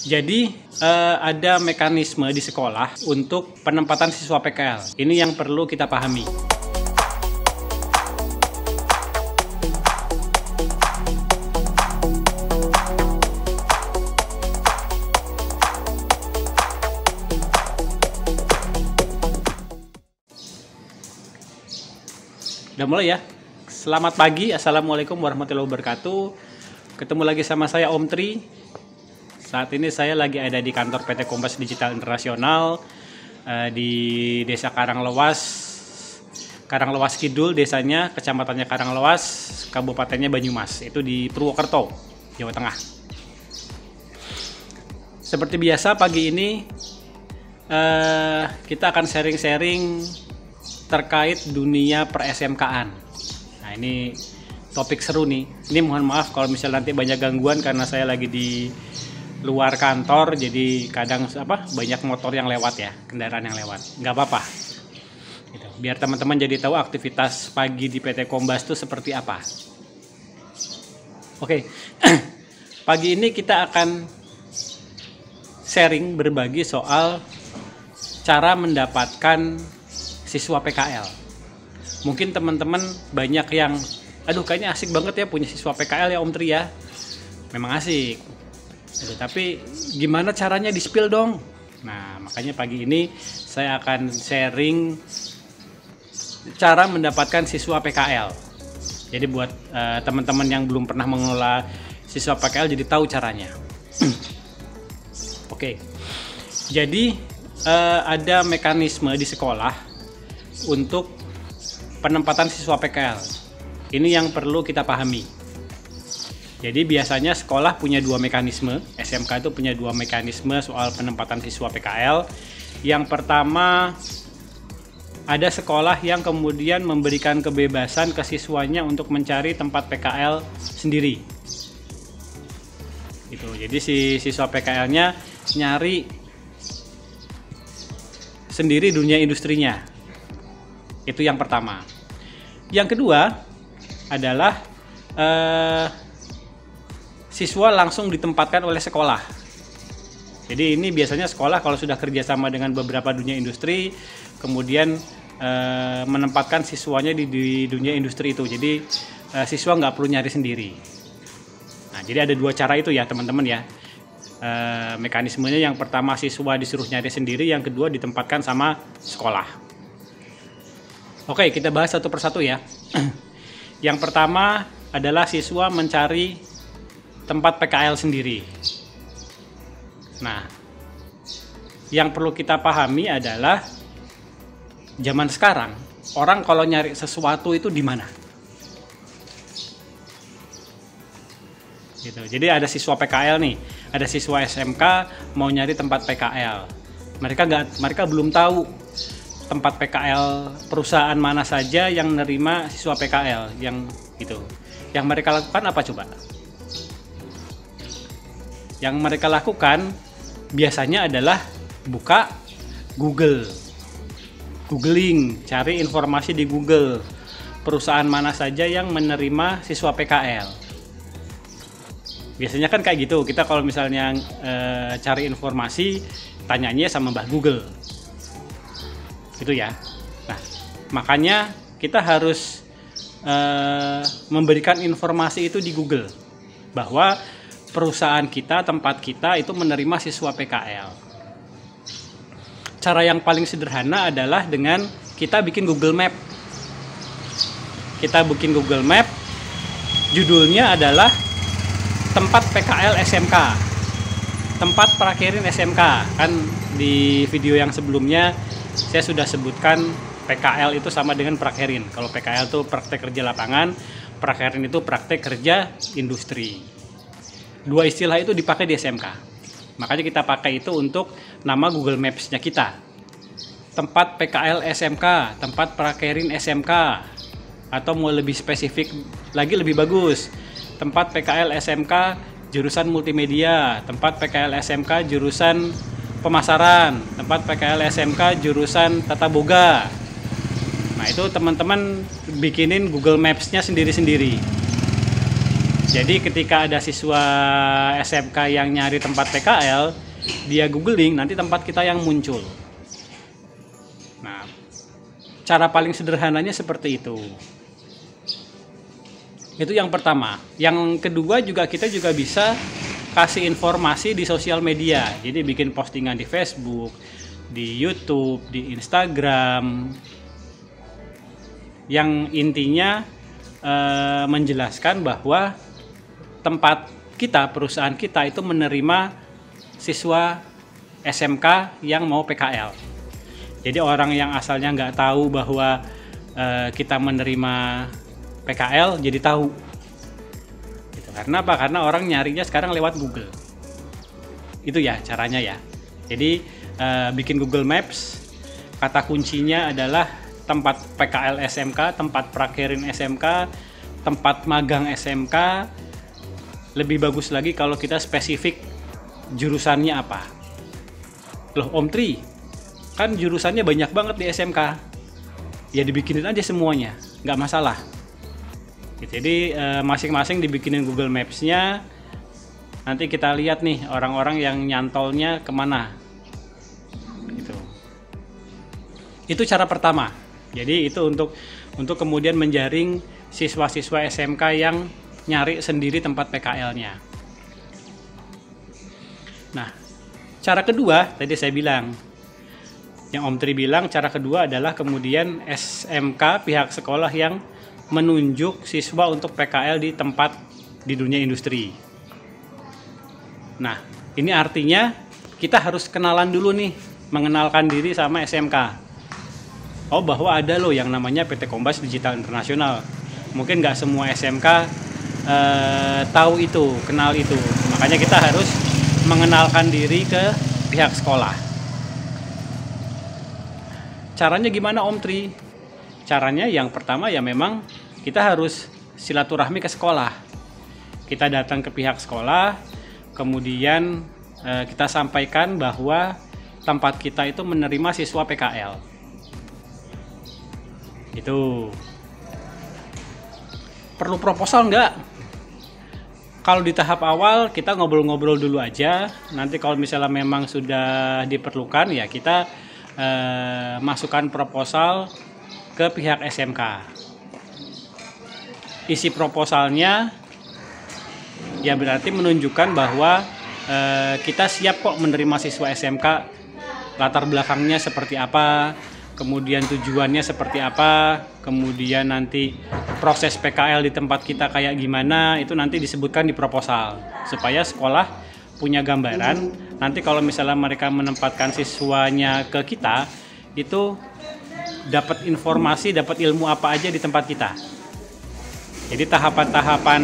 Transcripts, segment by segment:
Jadi ada mekanisme di sekolah untuk penempatan siswa PKL. Ini yang perlu kita pahami. Udah mulai ya? Selamat pagi, Assalamualaikum warahmatullahi wabarakatuh. Ketemu lagi sama saya Om Tri. Saat ini saya lagi ada di kantor PT Kompas Digital Internasional di Desa Karanglewas Kidul, desanya, kecamatannya Karanglewas, kabupatennya Banyumas, itu di Purwokerto, Jawa Tengah. Seperti biasa pagi ini kita akan sharing-sharing terkait dunia per-SMK-an. Nah, ini topik seru nih. Ini mohon maaf kalau misalnya nanti banyak gangguan karena saya lagi di luar kantor, jadi kadang banyak motor yang lewat ya, kendaraan yang lewat. Nggak apa-apa. Gitu. Biar teman-teman jadi tahu aktivitas pagi di PT Kombas itu seperti apa. Oke. Pagi ini kita akan sharing, berbagi soal cara mendapatkan siswa PKL. Mungkin teman-teman banyak yang, kayaknya asik banget ya punya siswa PKL ya Om Tri ya. Memang asik. Tapi gimana caranya di-spill dong? Nah, makanya pagi ini saya akan sharing cara mendapatkan siswa PKL. Jadi buat teman-teman yang belum pernah mengelola siswa PKL jadi tahu caranya. Oke. Jadi ada mekanisme di sekolah untuk penempatan siswa PKL. Ini yang perlu kita pahami. Jadi biasanya sekolah punya dua mekanisme, SMK itu punya dua mekanisme soal penempatan siswa PKL. Yang pertama, ada sekolah yang kemudian memberikan kebebasan ke siswanya untuk mencari tempat PKL sendiri. Gitu. Jadi si siswa PKL-nya nyari sendiri dunia industrinya. Itu yang pertama. Yang kedua adalah siswa langsung ditempatkan oleh sekolah. Jadi ini biasanya sekolah kalau sudah kerjasama dengan beberapa dunia industri, kemudian menempatkan siswanya di dunia industri itu. Jadi siswa nggak perlu nyari sendiri. Nah, jadi ada dua cara itu ya teman-teman ya. Mekanismenya yang pertama siswa disuruh nyari sendiri, yang kedua ditempatkan sama sekolah. Oke, kita bahas satu persatu ya. Yang pertama adalah siswa mencari tempat PKL sendiri. Nah, yang perlu kita pahami adalah zaman sekarang orang kalau nyari sesuatu itu di mana? Gitu. Jadi ada siswa PKL nih, ada siswa SMK mau nyari tempat PKL. Mereka belum tahu tempat PKL perusahaan mana saja yang menerima siswa PKL yang gitu. Yang mereka lakukan apa coba? Yang mereka lakukan biasanya adalah buka googling, cari informasi di Google, perusahaan mana saja yang menerima siswa PKL. Biasanya kan kayak gitu, kita kalau misalnya cari informasi, tanyanya sama Mbah Google. Gitu ya. Nah, makanya kita harus memberikan informasi itu di Google, bahwa perusahaan kita, tempat kita itu menerima siswa PKL. Cara yang paling sederhana adalah dengan kita bikin Google Map. Kita bikin Google Map, judulnya adalah tempat PKL SMK, tempat prakerin SMK. Kan di video yang sebelumnya saya sudah sebutkan PKL itu sama dengan prakerin. Kalau PKL itu praktek kerja lapangan, prakerin itu praktek kerja industri. Dua istilah itu dipakai di SMK. Makanya kita pakai itu untuk nama Google Maps-nya kita. Tempat PKL SMK, tempat prakerin SMK. Atau mau lebih spesifik lagi lebih bagus. Tempat PKL SMK jurusan multimedia, tempat PKL SMK jurusan pemasaran, tempat PKL SMK jurusan tata boga. Nah, itu teman-teman bikinin Google Maps-nya sendiri-sendiri. Jadi ketika ada siswa SMK yang nyari tempat PKL, dia googling, nanti tempat kita yang muncul. Nah, cara paling sederhananya seperti itu. Itu yang pertama. Yang kedua juga kita juga bisa kasih informasi di sosial media. Jadi bikin postingan di Facebook, di YouTube, di Instagram. Yang intinya menjelaskan bahwa tempat kita, perusahaan kita itu menerima siswa SMK yang mau PKL. Jadi orang yang asalnya nggak tahu bahwa kita menerima PKL jadi tahu. Gitu. Karena apa? Karena orang nyarinya sekarang lewat Google. Itu ya caranya ya. Jadi bikin Google Maps, kata kuncinya adalah tempat PKL SMK, tempat prakerin SMK, tempat magang SMK. Lebih bagus lagi kalau kita spesifik jurusannya apa. Loh Om Tri, kan jurusannya banyak banget di SMK. Ya dibikinin aja semuanya, nggak masalah. Jadi masing-masing dibikinin Google Maps-nya. Nanti kita lihat nih orang-orang yang nyantolnya kemana. Gitu. Itu cara pertama. Jadi itu untuk kemudian menjaring siswa-siswa SMK yang nyari sendiri tempat PKL-nya. Nah, cara kedua tadi saya bilang, yang Om Tri bilang, cara kedua adalah kemudian SMK pihak sekolah yang menunjuk siswa untuk PKL di tempat di dunia industri. Nah, ini artinya kita harus kenalan dulu nih, mengenalkan diri sama SMK. Oh, bahwa ada loh yang namanya PT Kombas Digital Internasional. Mungkin nggak semua SMK tahu itu, kenal itu. Makanya kita harus mengenalkan diri ke pihak sekolah. Caranya gimana Om Tri? Caranya yang pertama ya memang kita harus silaturahmi ke sekolah. Kita datang ke pihak sekolah, kemudian kita sampaikan bahwa tempat kita itu menerima siswa PKL. Itu. Perlu proposal nggak? Kalau di tahap awal kita ngobrol-ngobrol dulu aja. Nanti kalau misalnya memang sudah diperlukan ya kita masukkan proposal ke pihak SMK. Isi proposalnya ya berarti menunjukkan bahwa kita siap kok menerima siswa SMK, latar belakangnya seperti apa, kemudian tujuannya seperti apa, kemudian nanti proses PKL di tempat kita kayak gimana, itu nanti disebutkan di proposal supaya sekolah punya gambaran. Nanti kalau misalnya mereka menempatkan siswanya ke kita, itu dapat informasi, dapat ilmu apa aja di tempat kita. Jadi tahapan-tahapan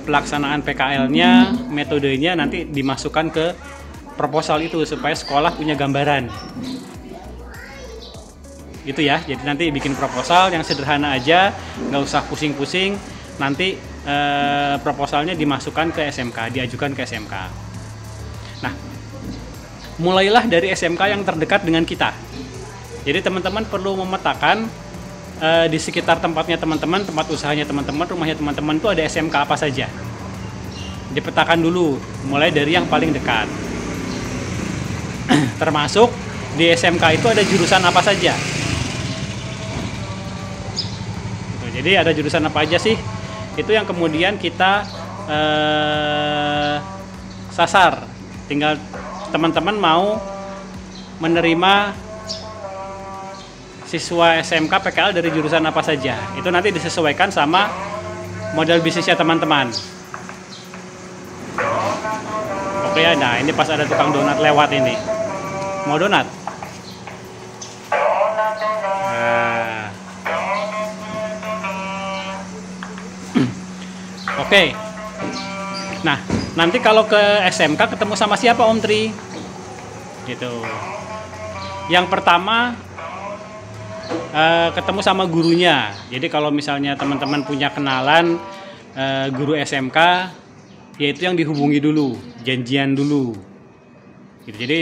pelaksanaan PKL-nya, metodenya nanti dimasukkan ke proposal itu supaya sekolah punya gambaran. Itu ya, jadi nanti bikin proposal yang sederhana aja, nggak usah pusing-pusing. Nanti proposalnya dimasukkan ke SMK, diajukan ke SMK. Nah, mulailah dari SMK yang terdekat dengan kita. Jadi teman-teman perlu memetakan di sekitar tempatnya teman-teman, tempat usahanya teman-teman, rumahnya teman-teman itu ada SMK apa saja. Dipetakan dulu, mulai dari yang paling dekat. Termasuk di SMK itu ada jurusan apa saja. Jadi ada jurusan apa aja sih? Itu yang kemudian kita sasar. Tinggal teman-teman mau menerima siswa SMK PKL dari jurusan apa saja. Itu nanti disesuaikan sama model bisnisnya teman-teman. Oke ya, nah ini pas ada tukang donat lewat ini. Mau donat? Nah. Oke. Nah, nanti kalau ke SMK ketemu sama siapa Om Tri? Gitu. Yang pertama ketemu sama gurunya. Jadi kalau misalnya teman-teman punya kenalan guru SMK, yaitu yang dihubungi dulu, janjian dulu. Gitu. Jadi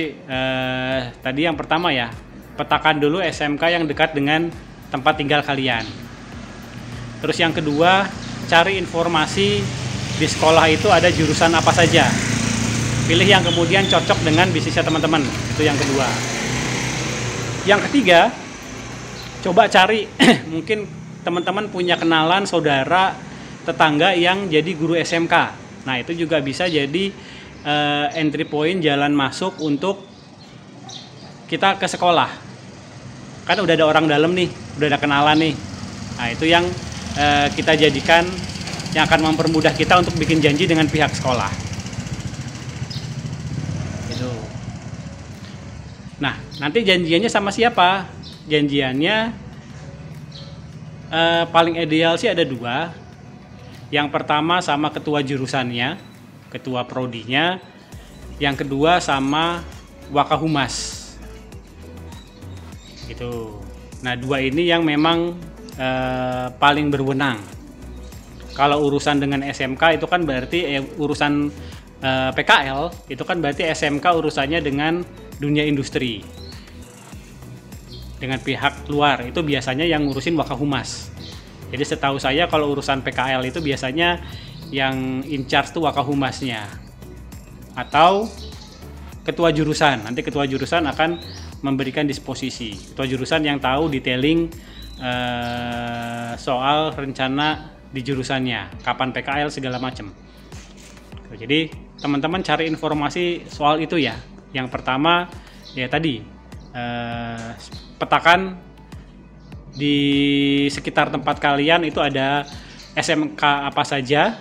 tadi yang pertama ya, petakan dulu SMK yang dekat dengan tempat tinggal kalian. Terus yang kedua, cari informasi di sekolah itu ada jurusan apa saja. Pilih yang kemudian cocok dengan bisnisnya teman-teman. Itu yang kedua. Yang ketiga, coba cari mungkin teman-teman punya kenalan, saudara, tetangga yang jadi guru SMK. Nah, itu juga bisa jadi entry point, jalan masuk untuk kita ke sekolah. Kan udah ada orang dalam nih, udah ada kenalan nih. Nah, itu yang kita jadikan yang akan mempermudah kita untuk bikin janji dengan pihak sekolah. Gitu. Nah, nanti janjiannya sama siapa? Janjiannya paling ideal sih ada dua. Yang pertama sama ketua jurusannya, ketua prodinya. Yang kedua sama wakahumas. Gitu. Nah, dua ini yang memang paling berwenang. Kalau urusan dengan SMK itu kan berarti urusan PKL itu kan berarti SMK urusannya dengan dunia industri, dengan pihak luar. Itu biasanya yang ngurusin wakahumas. Jadi setahu saya kalau urusan PKL itu biasanya yang in charge tuh wakahumasnya atau ketua jurusan. Nanti ketua jurusan akan memberikan disposisi. Ketua jurusan yang tahu detailing soal rencana di jurusannya, kapan PKL segala macam. Jadi teman-teman cari informasi soal itu ya. Yang pertama ya tadi petakan di sekitar tempat kalian itu ada SMK apa saja.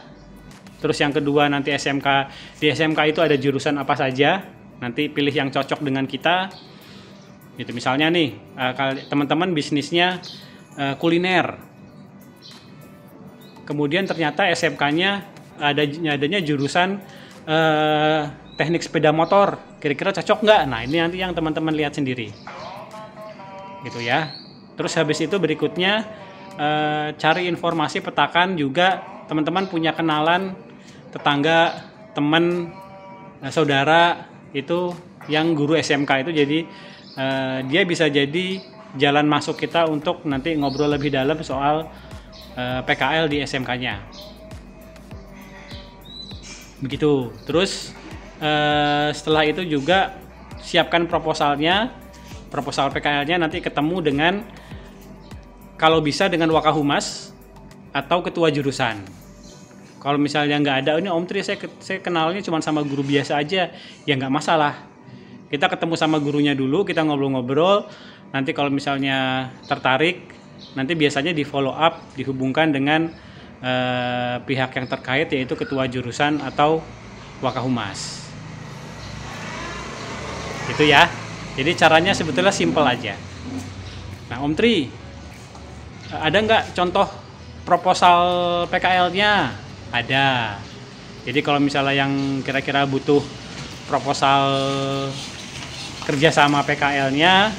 Terus yang kedua nanti di SMK itu ada jurusan apa saja. Nanti pilih yang cocok dengan kita. Gitu misalnya nih teman-teman bisnisnya kuliner. Kemudian ternyata SMK-nya adanya jurusan teknik sepeda motor. Kira-kira cocok nggak? Nah, ini nanti yang teman-teman lihat sendiri. Gitu ya. Terus habis itu berikutnya cari informasi, petakan juga teman-teman punya kenalan, tetangga, teman, saudara itu yang guru SMK itu, jadi dia bisa jadi jalan masuk kita untuk nanti ngobrol lebih dalam soal PKL di SMK-nya. Begitu. Terus setelah itu juga siapkan proposalnya, proposal PKL-nya nanti ketemu dengan kalau bisa dengan wakahumas atau ketua jurusan. Kalau misalnya nggak ada, ini Om Tri saya kenalnya cuma sama guru biasa aja, ya nggak masalah. Kita ketemu sama gurunya dulu, kita ngobrol-ngobrol. Nanti kalau misalnya tertarik, nanti biasanya di follow up, dihubungkan dengan pihak yang terkait, yaitu ketua jurusan atau wakahumas. Gitu ya. Jadi caranya sebetulnya simple aja. Nah, Om Tri, ada nggak contoh proposal PKL-nya? Ada. Jadi kalau misalnya yang kira-kira butuh proposal kerjasama PKL-nya,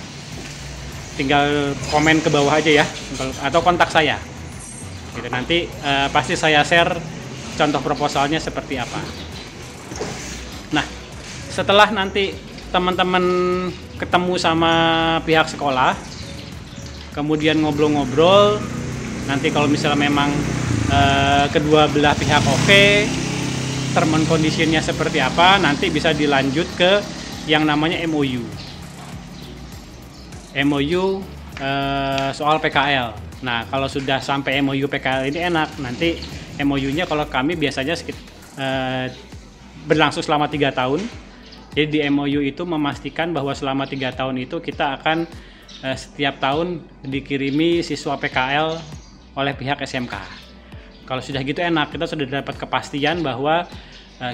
tinggal komen ke bawah aja ya, atau kontak saya. Gitu, nanti pasti saya share contoh proposalnya seperti apa. Nah, setelah nanti teman-teman ketemu sama pihak sekolah, kemudian ngobrol-ngobrol, nanti kalau misalnya memang kedua belah pihak oke, term and condition-nya seperti apa, nanti bisa dilanjut ke yang namanya MOU. MOU soal PKL. Nah, kalau sudah sampai MOU PKL ini enak. Nanti MOU-nya kalau kami biasanya berlangsung selama 3 tahun. Jadi di MOU itu memastikan bahwa selama 3 tahun itu kita akan setiap tahun dikirimi siswa PKL oleh pihak SMK. Kalau sudah gitu enak, kita sudah dapat kepastian bahwa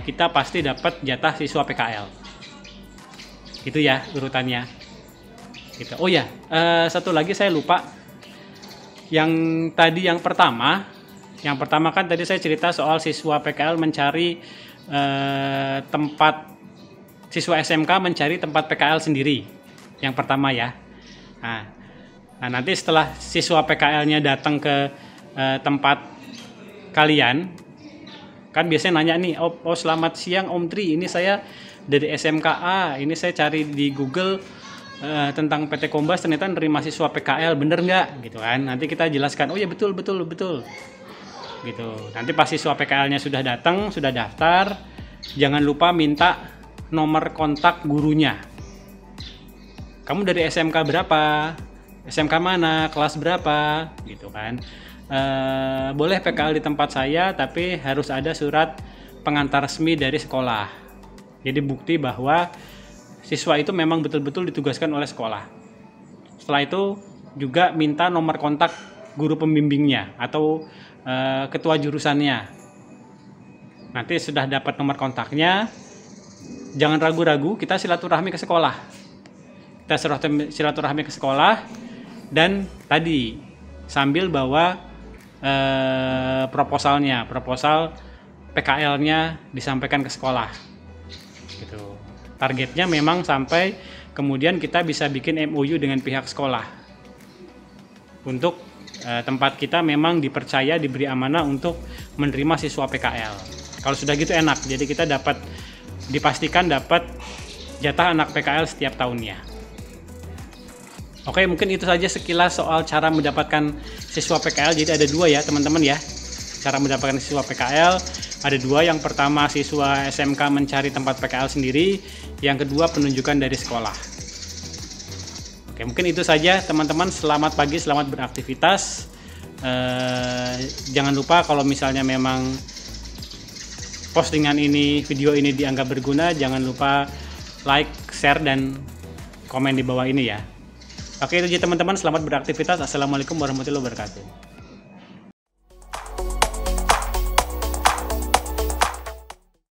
kita pasti dapat jatah siswa PKL. Gitu ya urutannya. Gitu. Oh ya, satu lagi saya lupa. Yang pertama kan tadi saya cerita soal siswa PKL mencari tempat, siswa SMK mencari tempat PKL sendiri. Yang pertama ya. Nah nanti setelah siswa PKL-nya datang ke tempat kalian, kan biasanya nanya nih, oh selamat siang Om Tri, ini saya dari SMKA, ini saya cari di Google tentang PT Kombas, ternyata nerima siswa PKL, bener nggak gitu kan? Nanti kita jelaskan, oh ya betul. gitu. Nanti pas siswa PKL-nya sudah datang, sudah daftar, jangan lupa minta nomor kontak gurunya. Kamu dari SMK berapa? SMK mana? Kelas berapa? Gitu kan. Boleh PKL di tempat saya, tapi harus ada surat pengantar resmi dari sekolah. Jadi bukti bahwa siswa itu memang betul-betul ditugaskan oleh sekolah. Setelah itu juga minta nomor kontak guru pembimbingnya atau ketua jurusannya. Nanti sudah dapat nomor kontaknya, jangan ragu-ragu, kita silaturahmi ke sekolah. Kita silaturahmi ke sekolah, dan tadi sambil bawa proposal PKL-nya disampaikan ke sekolah. Gitu. Targetnya memang sampai kemudian kita bisa bikin MOU dengan pihak sekolah untuk tempat kita memang dipercaya, diberi amanah untuk menerima siswa PKL. Kalau sudah gitu enak, jadi kita dipastikan dapat jatah anak PKL setiap tahunnya. Oke, mungkin itu saja sekilas soal cara mendapatkan siswa PKL. Jadi ada dua ya teman-teman ya, cara mendapatkan siswa PKL. Ada dua, yang pertama siswa SMK mencari tempat PKL sendiri, yang kedua penunjukan dari sekolah. Oke, mungkin itu saja teman-teman. Selamat pagi, selamat beraktivitas. Jangan lupa kalau misalnya memang postingan ini, video ini dianggap berguna, jangan lupa like, share, dan komen di bawah ini ya. Oke, itu aja teman-teman. Selamat beraktivitas. Assalamualaikum warahmatullahi wabarakatuh.